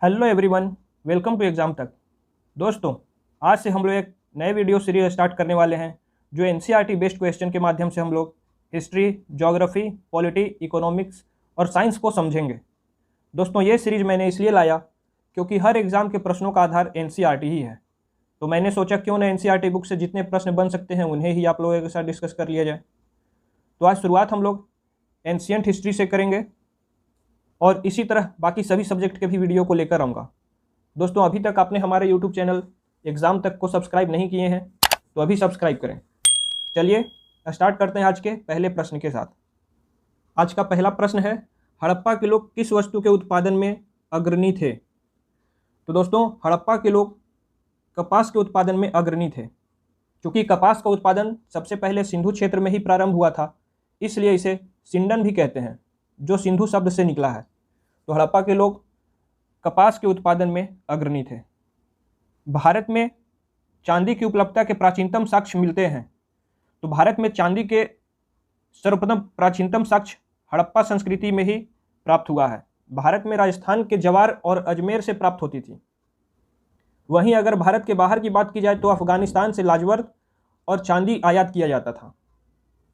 Hello everyone, welcome to exam तक। दोस्तों, आज से हम लोग एक नए वीडियो सीरीज स्टार्ट करने वाले हैं जो एनसीईआरटी बेस्ड क्वेश्चन के माध्यम से हम लोग हिस्ट्री, ज्योग्राफी, पॉलिटी, इकोनॉमिक्स और साइंस को समझेंगे। दोस्तों, ये सीरीज मैंने इसलिए लाया क्योंकि हर एग्ज़ाम के प्रश्नों का आधार एनसीईआरटी ही है। तो मैंने सोचा क्यों ना एनसीईआरटी बुक से जितने प्रश्न बन सकते हैं उन्हें ही आप लोगों के साथ डिस्कस कर लिया जाए। तो आज शुरुआत हम लोग एंशिएंट हिस्ट्री से करेंगे और इसी तरह बाकी सभी सब्जेक्ट के भी वीडियो को लेकर आऊँगा। दोस्तों, अभी तक आपने हमारे यूट्यूब चैनल एग्ज़ाम तक को सब्सक्राइब नहीं किए हैं तो अभी सब्सक्राइब करें। चलिए स्टार्ट करते हैं आज के पहले प्रश्न के साथ। आज का पहला प्रश्न है, हड़प्पा के लोग किस वस्तु के उत्पादन में अग्रणी थे? तो दोस्तों, हड़प्पा के लोग कपास के उत्पादन में अग्रणी थे। क्योंकि कपास का उत्पादन सबसे पहले सिंधु क्षेत्र में ही प्रारंभ हुआ था, इसलिए इसे सिंडन भी कहते हैं, जो सिंधु शब्द से निकला है। तो हड़प्पा के लोग कपास के उत्पादन में अग्रणी थे। भारत में चांदी की उपलब्धता के प्राचीनतम साक्ष्य मिलते हैं। तो भारत में चांदी के सर्वप्रथम प्राचीनतम साक्ष्य हड़प्पा संस्कृति में ही प्राप्त हुआ है। भारत में राजस्थान के जवार और अजमेर से प्राप्त होती थी। वहीं अगर भारत के बाहर की बात की जाए तो अफगानिस्तान से लाजवर्द और चांदी आयात किया जाता था।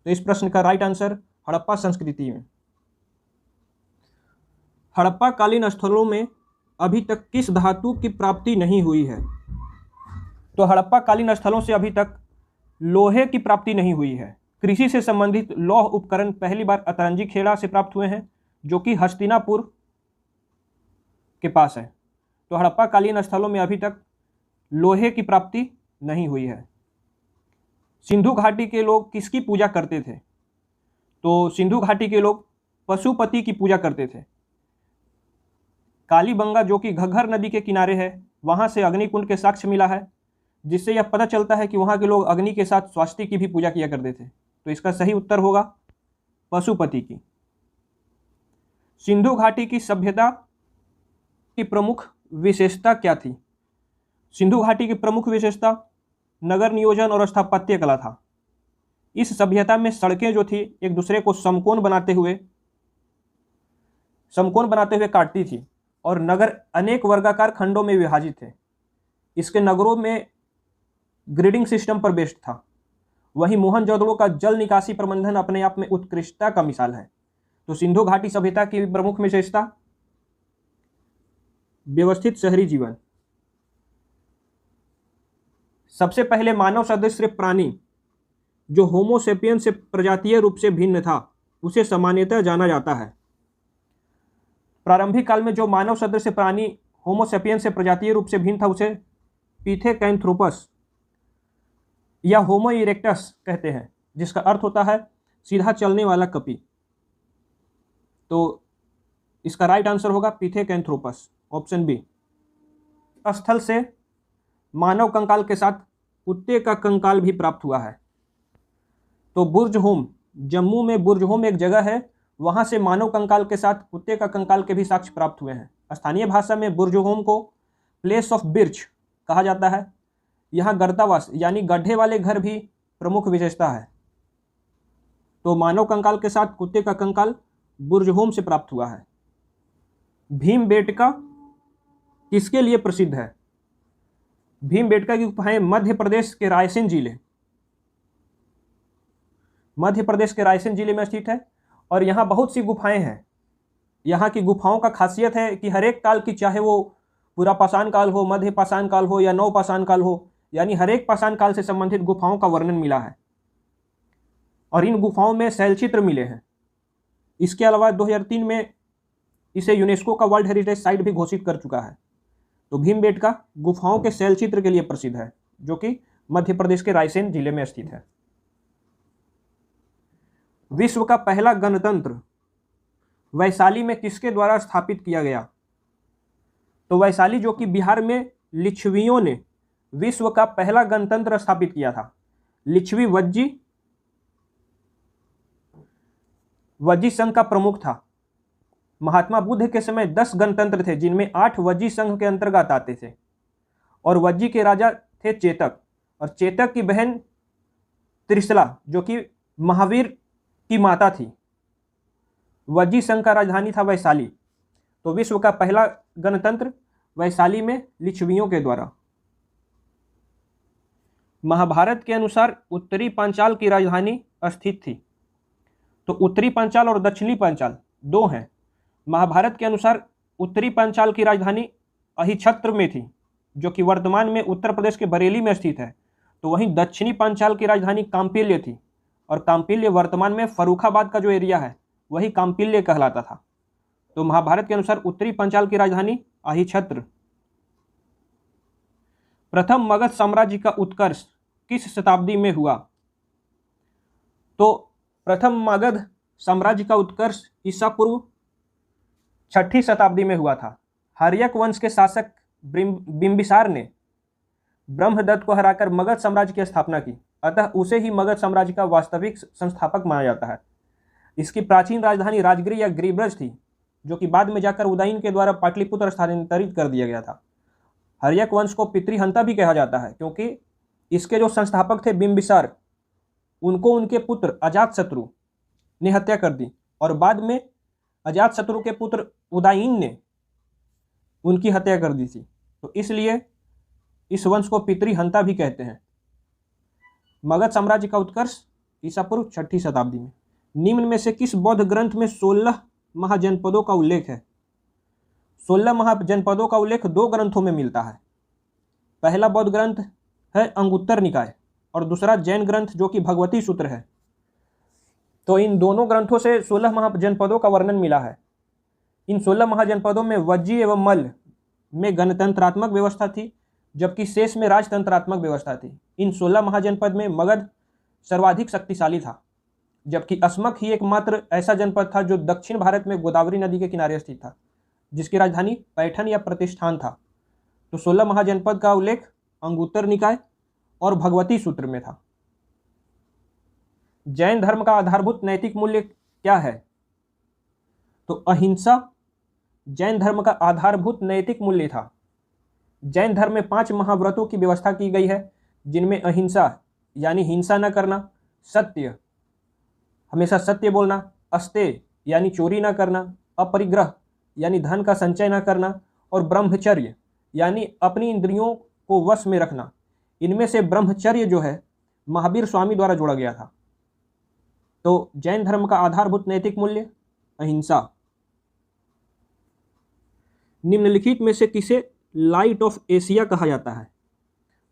तो इस प्रश्न का राइट आंसर हड़प्पा संस्कृति में। हड़प्पा कालीन स्थलों में अभी तक किस धातु की प्राप्ति नहीं हुई है? तो हड़प्पा कालीन स्थलों से अभी तक लोहे की प्राप्ति नहीं हुई है। कृषि से संबंधित लौह उपकरण पहली बार अतरंजी खेड़ा से प्राप्त हुए हैं, जो कि हस्तिनापुर के पास है। तो हड़प्पा कालीन स्थलों में अभी तक लोहे की प्राप्ति नहीं हुई है। सिंधु घाटी के लोग किसकी पूजा करते थे? तो सिंधु घाटी के लोग पशुपति की पूजा करते थे। कालीबंगा, जो कि घग्गर नदी के किनारे है, वहां से अग्निकुंड के साक्ष्य मिला है, जिससे यह पता चलता है कि वहां के लोग अग्नि के साथ स्वास्तिक की भी पूजा किया करते थे। तो इसका सही उत्तर होगा पशुपति की। सिंधु घाटी की सभ्यता की प्रमुख विशेषता क्या थी? सिंधु घाटी की प्रमुख विशेषता नगर नियोजन और स्थापत्य कला था। इस सभ्यता में सड़कें जो थी एक दूसरे को समकोण बनाते हुए काटती थी और नगर अनेक वर्गाकार खंडों में विभाजित थे। इसके नगरों में ग्रिडिंग सिस्टम पर बेस्ड था। वहीं मोहनजोदड़ो का जल निकासी प्रबंधन अपने आप में उत्कृष्टता का मिसाल है। तो सिंधु घाटी सभ्यता की प्रमुख विशेषता व्यवस्थित शहरी जीवन। सबसे पहले मानव सदृश प्राणी जो होमो सेपियंस से प्रजातीय रूप से भिन्न था, उसे सामान्यतः जाना जाता है। प्रारंभिक काल में जो मानव सदृश प्राणी होमो सेपियंस से प्रजातीय रूप से भिन्न था, उसे पिथेकैंथ्रोपस या होमो इरेक्टस कहते हैं, जिसका अर्थ होता है सीधा चलने वाला कपी। तो इसका राइट आंसर होगा पिथेकैंथ्रोपस, ऑप्शन बी। स्थल से मानव कंकाल के साथ कुत्ते का कंकाल भी प्राप्त हुआ है। तो बुर्जहोम, जम्मू में बुर्जहोम एक जगह है, वहां से मानव कंकाल के साथ कुत्ते का कंकाल के भी साक्ष्य प्राप्त हुए हैं। स्थानीय भाषा में बुर्जहोम को प्लेस ऑफ बिर्च कहा जाता है। यहाँ गर्तावास यानी गड्ढे वाले घर भी प्रमुख विशेषता है। तो मानव कंकाल के साथ कुत्ते का कंकाल बुर्जहोम से प्राप्त हुआ है। भीमबेटका किसके लिए प्रसिद्ध है? भीमबेटका की गुफाएं मध्य प्रदेश के रायसेन जिले में स्थित है और यहाँ बहुत सी गुफाएं हैं। यहाँ की गुफाओं का खासियत है कि हर एक काल की, चाहे वो पूरा पाषाण काल हो, मध्य पाषाण काल हो या नव पाषाण काल हो, यानी हर एक पाषाण काल से संबंधित गुफाओं का वर्णन मिला है और इन गुफाओं में शैलचित्र मिले हैं। इसके अलावा 2003 में इसे यूनेस्को का वर्ल्ड हेरिटेज साइट भी घोषित कर चुका है। तो भीमबेटका गुफाओं के शैलचित्र के लिए प्रसिद्ध है, जो कि मध्य प्रदेश के रायसेन जिले में स्थित है। विश्व का पहला गणतंत्र वैशाली में किसके द्वारा स्थापित किया गया? तो वैशाली, जो कि बिहार में लिच्छवियों ने विश्व का पहला गणतंत्र स्थापित किया था। लिच्छवी वज्जी संघ का प्रमुख था। महात्मा बुद्ध के समय 10 गणतंत्र थे, जिनमें 8 वज्जी संघ के अंतर्गत आते थे और वज्जी के राजा थे चेतक, और चेतक की बहन त्रिशला, जो कि महावीर की माता थी। वज्जी संघ का राजधानी था वैशाली। तो विश्व का पहला गणतंत्र वैशाली में लिच्छवियों के द्वारा। महाभारत के अनुसार उत्तरी पांचाल की राजधानी स्थित थी। तो उत्तरी पांचाल और दक्षिणी पांचाल दो हैं। महाभारत के अनुसार उत्तरी पांचाल की राजधानी अहिच्छत्र में थी, जो कि वर्तमान में उत्तर प्रदेश के बरेली में स्थित है। तो वहीं दक्षिणी पांचाल की राजधानी कांपिल्य थी, और कांपिल्य वर्तमान में फर्रुखाबाद का जो एरिया है वही कांपिल्य कहलाता था। तो महाभारत के अनुसार उत्तरी पांचाल की राजधानी अहिच्छत्र। प्रथम मगध साम्राज्य का उत्कर्ष किस शताब्दी में हुआ? तो प्रथम मगध साम्राज्य का उत्कर्ष ईसा पूर्व 6ठी शताब्दी में हुआ था। हर्यक वंश के शासक बिंबिसार ने ब्रह्मदत्त को हराकर मगध साम्राज्य की स्थापना की, अतः उसे ही मगध साम्राज्य का वास्तविक संस्थापक माना जाता है। इसकी प्राचीन राजधानी राजगिरी या गिरिब्रज थी, जो कि बाद में जाकर उदयन के द्वारा पाटलिपुत्र स्थानांतरित कर दिया गया था। हर्यक वंश को पितृहंता भी कहा जाता है, क्योंकि इसके जो संस्थापक थे बिंबिसार, उनको उनके पुत्र अजातशत्रु ने हत्या कर दी, और बाद में अजातशत्रु के पुत्र उदयन ने उनकी हत्या कर दी थी। तो इसलिए इस वंश को पितृहंता भी कहते हैं। मगध साम्राज्य का उत्कर्ष ईसा पूर्व 6ठी शताब्दी में। निम्न में से किस बौद्ध ग्रंथ में 16 महाजनपदों का उल्लेख है? 16 महाजनपदों का उल्लेख 2 ग्रंथों में मिलता है। पहला बौद्ध ग्रंथ है अंगुत्तर निकाय, और दूसरा जैन ग्रंथ जो कि भगवती सूत्र है। तो इन दोनों ग्रंथों से 16 महाजनपदों का वर्णन मिला है। इन 16 महाजनपदों में वज्जी एवं मल्ल में गणतंत्रात्मक व्यवस्था थी, जबकि शेष में राजतंत्रात्मक व्यवस्था थी। इन 16 महाजनपद में मगध सर्वाधिक शक्तिशाली था, जबकि अस्मक ही एकमात्र ऐसा जनपद था जो दक्षिण भारत में गोदावरी नदी के किनारे स्थित था, जिसकी राजधानी पैठन या प्रतिष्ठान था। तो 16 महाजनपद का उल्लेख अंगुत्तर निकाय और भगवती सूत्र में था। जैन धर्म का आधारभूत नैतिक मूल्य क्या है? तो अहिंसा जैन धर्म का आधारभूत नैतिक मूल्य था। जैन धर्म में 5 महाव्रतों की व्यवस्था की गई है, जिनमें अहिंसा यानी हिंसा न करना, सत्य हमेशा सत्य बोलना, अस्तेय यानी चोरी न करना, अपरिग्रह यानी धन का संचय न करना, और ब्रह्मचर्य यानी अपनी इंद्रियों को वश में रखना। इनमें से ब्रह्मचर्य जो है महावीर स्वामी द्वारा जोड़ा गया था। तो जैन धर्म का आधारभूत नैतिक मूल्य अहिंसा। निम्नलिखित में से किसे लाइट ऑफ एशिया कहा जाता है?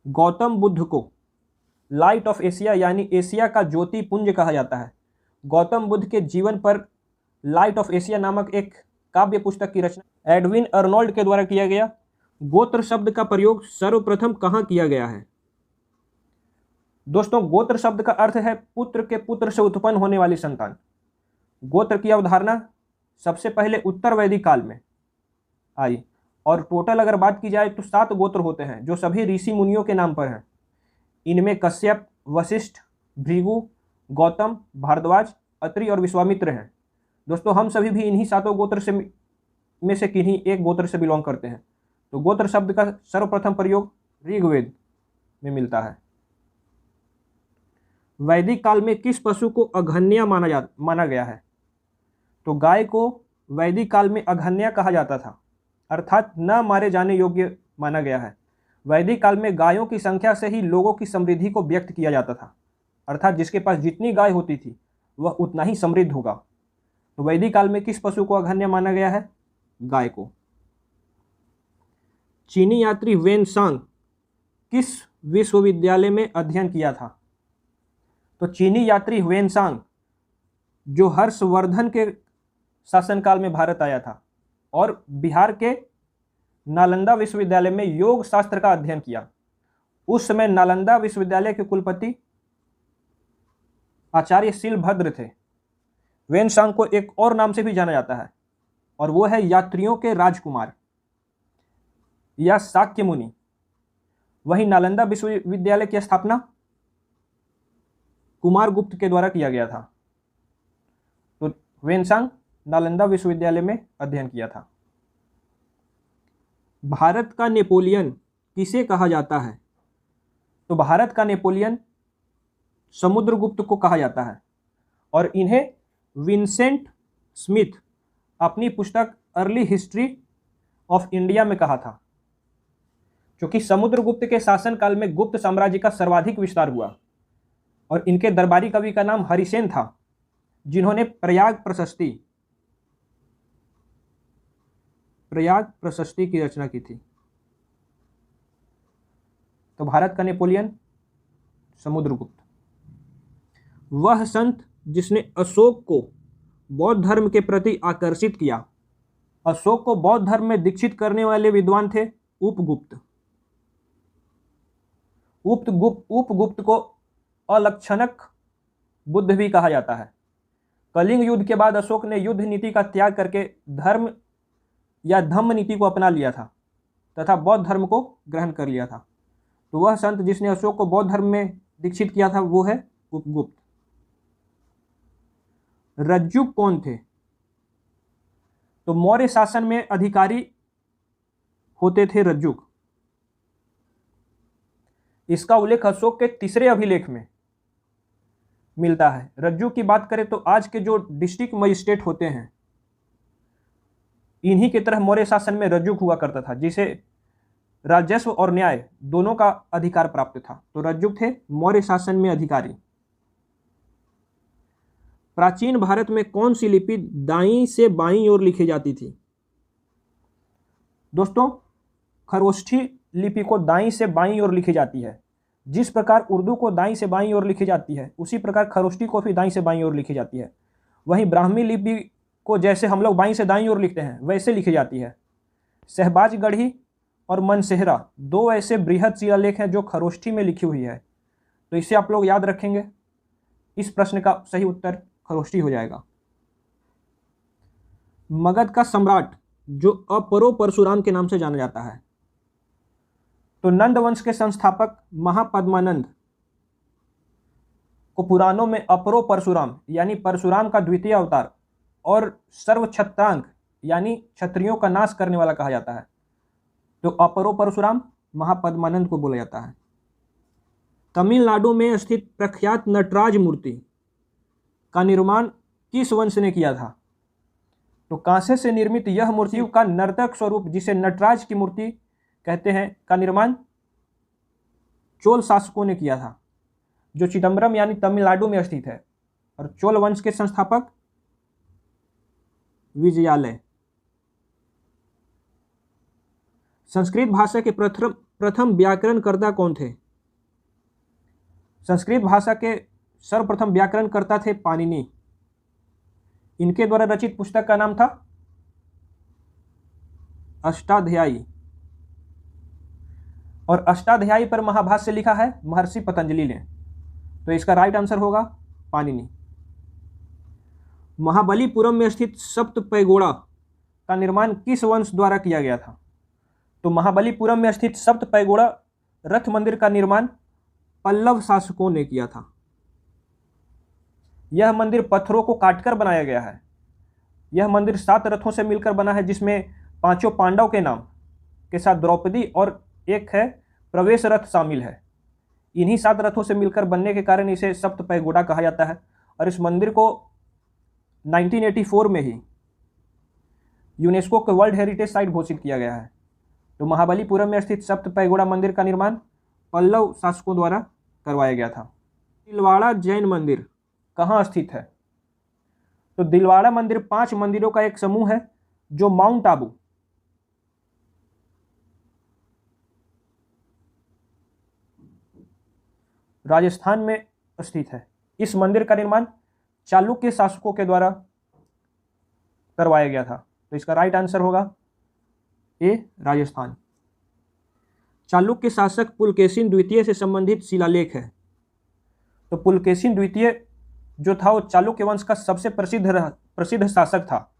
गौतम बुद्ध को लाइट ऑफ एशिया यानी एशिया का ज्योति पुंज कहा जाता है। गौतम बुद्ध के जीवन पर लाइट ऑफ एशिया नामक एक काव्य पुस्तक की रचना एडविन अर्नोल्ड के द्वारा किया गया। गोत्र शब्द का प्रयोग सर्वप्रथम कहाँ किया गया है? दोस्तों, गोत्र शब्द का अर्थ है पुत्र के पुत्र से उत्पन्न होने वाली संतान। गोत्र की अवधारणा सबसे पहले उत्तर वैदिक काल में आई, और टोटल अगर बात की जाए तो 7 गोत्र होते हैं, जो सभी ऋषि मुनियों के नाम पर हैं। इनमें कश्यप, वशिष्ठ, भृगु, गौतम, भारद्वाज, अत्रि और विश्वामित्र हैं। दोस्तों, हम सभी भी इन्हीं 7 गोत्र में से किन्हीं एक गोत्र से बिलोंग करते हैं। तो गोत्र शब्द का सर्वप्रथम प्रयोग ऋग्वेद में मिलता है। वैदिक काल में किस पशु को अघन्या माना गया है? तो गाय को वैदिक काल में अघन्या कहा जाता था, अर्थात न मारे जाने योग्य माना गया है। वैदिक काल में गायों की संख्या से ही लोगों की समृद्धि को व्यक्त किया जाता था, अर्थात जिसके पास जितनी गाय होती थी वह उतना ही समृद्ध होगा। तो वैदिक काल में किस पशु को अघन्या माना गया है? गाय को। चीनी यात्री वेनसांग किस विश्वविद्यालय में अध्ययन किया था? तो चीनी यात्री वेनसांग जो हर्षवर्धन के शासनकाल में भारत आया था और बिहार के नालंदा विश्वविद्यालय में योग शास्त्र का अध्ययन किया। उस समय नालंदा विश्वविद्यालय के कुलपति आचार्य शीलभद्र थे। वेनसांग को एक और नाम से भी जाना जाता है, और वो है यात्रियों के राजकुमार या शाक्य मुनि। वही नालंदा विश्वविद्यालय की स्थापना कुमारगुप्त के द्वारा किया गया था। तो वेनसांग नालंदा विश्वविद्यालय में अध्ययन किया था। भारत का नेपोलियन किसे कहा जाता है? तो भारत का नेपोलियन समुद्रगुप्त को कहा जाता है, और इन्हें विंसेंट स्मिथ अपनी पुस्तक अर्ली हिस्ट्री ऑफ इंडिया में कहा था। क्योंकि समुद्रगुप्त के शासनकाल में गुप्त साम्राज्य का सर्वाधिक विस्तार हुआ और इनके दरबारी कवि का नाम हरिसेन था, जिन्होंने प्रयाग प्रशस्ति की रचना की थी। तो भारत का नेपोलियन समुद्रगुप्त। वह संत जिसने अशोक को बौद्ध धर्म के प्रति आकर्षित किया। अशोक को बौद्ध धर्म में दीक्षित करने वाले विद्वान थे उपगुप्त। उपगुप्त को अलक्षणक बुद्ध भी कहा जाता है। कलिंग युद्ध के बाद अशोक ने युद्ध नीति का त्याग करके धर्म या धम्म नीति को अपना लिया था तथा बौद्ध धर्म को ग्रहण कर लिया था। तो वह संत जिसने अशोक को बौद्ध धर्म में दीक्षित किया था वो है उपगुप्त। रज्जुक कौन थे? तो मौर्य शासन में अधिकारी होते थे रज्जुक। इसका उल्लेख अशोक के तीसरे अभिलेख में मिलता है। रज्जुक की बात करें तो आज के जो डिस्ट्रिक्ट मजिस्ट्रेट होते हैं, इन्हीं की तरह मौर्य शासन में रज्जुक हुआ करता था, जिसे राजस्व और न्याय दोनों का अधिकार प्राप्त था। तो रज्जुक थे मौर्य शासन में अधिकारी। प्राचीन भारत में कौन सी लिपि दाईं से बाईं ओर लिखी जाती थी? दोस्तों, खरोष्ठी लिपि को दाईं से बाईं ओर लिखी जाती है। जिस प्रकार उर्दू को दाईं से बाईं ओर लिखी जाती है, उसी प्रकार खरोष्ठी को भी दाईं से बाईं ओर लिखी जाती है। वहीं ब्राह्मी लिपि को जैसे हम लोग बाईं से दाईं ओर लिखते हैं, वैसे लिखी जाती है। सहबाजगढ़ी और मनसेहरा दो ऐसे बृहद शिलालेख हैं जो खरोष्ठी में लिखी हुई है। तो इसे आप लोग याद रखेंगे। इस प्रश्न का सही उत्तर खरोष्ठी हो जाएगा। मगध का सम्राट जो अपरो परशुराम के नाम से जाना जाता है, तो नंद वंश के संस्थापक महापद्मानंद को पुराणों में अपरो परशुराम यानी परशुराम का द्वितीय अवतार और सर्वक्षत्रांक यानी क्षत्रियों का नाश करने वाला कहा जाता है। तो अपरो परशुराम महापद्मानंद को बोला जाता है। तमिलनाडु में स्थित प्रख्यात नटराज मूर्ति का निर्माण किस वंश ने किया था? तो कांसे से निर्मित यह मूर्ति का नर्तक स्वरूप, जिसे नटराज की मूर्ति कहते हैं, का निर्माण चोल शासकों ने किया था, जो चिदम्बरम यानी तमिलनाडु में स्थित है। और चोल वंश के संस्थापक विजयालय। संस्कृत भाषा के प्रथम व्याकरणकर्ता कौन थे? संस्कृत भाषा के सर्वप्रथम व्याकरणकर्ता थे पाणिनि। इनके द्वारा रचित पुस्तक का नाम था अष्टाध्यायी। और अष्टाध्यायी पर महाभाष्य लिखा है महर्षि पतंजलि ने। तो इसका राइट आंसर होगा पाणिनि। महाबलीपुरम में स्थित सप्त पैगोड़ा का निर्माण किस वंश द्वारा किया गया था? तो महाबलीपुरम में स्थित सप्त पैगोड़ा रथ मंदिर का निर्माण पल्लव शासकों ने किया था। यह मंदिर पत्थरों को काटकर बनाया गया है। यह मंदिर 7 रथों से मिलकर बना है, जिसमें 5 पांडव के नाम के साथ द्रौपदी और एक है प्रवेश रथ शामिल है। इन्हीं 7 रथों से मिलकर बनने के कारण इसे सप्त पैगोड़ा कहा जाता है। और इस मंदिर को 1984 में ही यूनेस्को के वर्ल्ड हेरिटेज साइट घोषित किया गया है। तो महाबलीपुरम में स्थित सप्त पैगोड़ा मंदिर का निर्माण पल्लव शासकों द्वारा करवाया गया था। दिलवाड़ा जैन मंदिर कहाँ स्थित है? तो दिलवाड़ा मंदिर 5 मंदिरों का एक समूह है जो माउंट आबू, राजस्थान में स्थित है। इस मंदिर का निर्माण चालुक्य शासकों के द्वारा करवाया गया था। तो इसका राइट आंसर होगा ए, राजस्थान। चालुक्य शासक पुलकेशिन द्वितीय से संबंधित शिलालेख है। तो पुलकेशिन द्वितीय जो था वो चालुक्य वंश का सबसे प्रसिद्ध शासक था।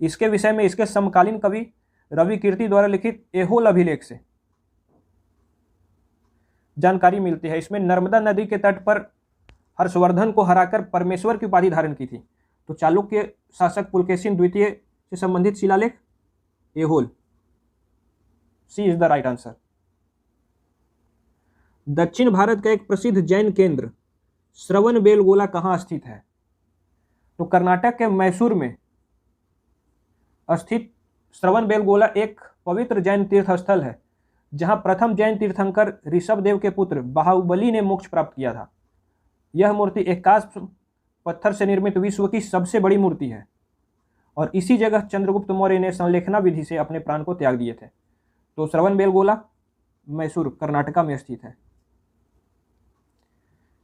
इसके विषय में इसके समकालीन कवि रवि कीर्ति द्वारा लिखित एहोल अभिलेख से जानकारी मिलती है। इसमें नर्मदा नदी के तट पर हर्षवर्धन को हराकर परमेश्वर की उपाधि धारण की थी। तो चालुक्य शासक पुलकेशिन द्वितीय से संबंधित शिलालेख एहोल। सी इज द राइट आंसर। दक्षिण भारत का एक प्रसिद्ध जैन केंद्र श्रवणबेलगोला कहाँ स्थित है? तो कर्नाटक के मैसूर में स्थित श्रवणबेलगोला एक पवित्र जैन तीर्थ स्थल है, जहां प्रथम जैन तीर्थंकर ऋषभदेव के पुत्र बाहुबली ने मोक्ष प्राप्त किया था। यह मूर्ति एकास पत्थर से निर्मित विश्व की सबसे बड़ी मूर्ति है और इसी जगह चंद्रगुप्त मौर्य ने संलेखना विधि से अपने प्राण को त्याग दिए थे। तो श्रवणबेलगोला मैसूर कर्नाटका में स्थित है।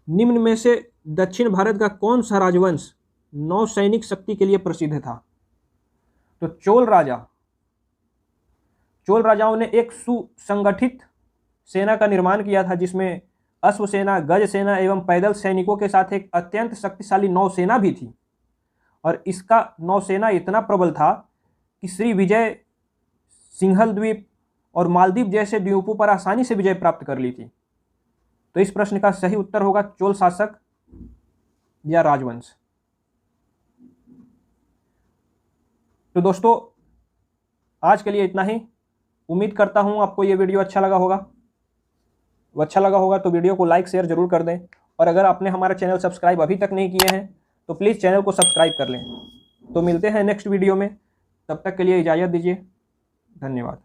निम्न में से दक्षिण भारत का कौन सा राजवंश नौसैनिक शक्ति के लिए प्रसिद्ध था? तो चोल राजाओं ने एक सुसंगठित सेना का निर्माण किया था, जिसमें अश्वसेना, गज सेना एवं पैदल सैनिकों के साथ एक अत्यंत शक्तिशाली नौसेना भी थी। और इसका नौसेना इतना प्रबल था कि श्री विजय सिंहल द्वीप और मालदीव जैसे द्वीपों पर आसानी से विजय प्राप्त कर ली थी। तो इस प्रश्न का सही उत्तर होगा चोल शासक या राजवंश। तो दोस्तों आज के लिए इतना ही। उम्मीद करता हूं आपको ये वीडियो अच्छा लगा होगा। तो वीडियो को लाइक शेयर जरूर कर दें और अगर आपने हमारा चैनल सब्सक्राइब अभी तक नहीं किए हैं तो प्लीज़ चैनल को सब्सक्राइब कर लें। तो मिलते हैं नेक्स्ट वीडियो में, तब तक के लिए इजाज़त दीजिए। धन्यवाद।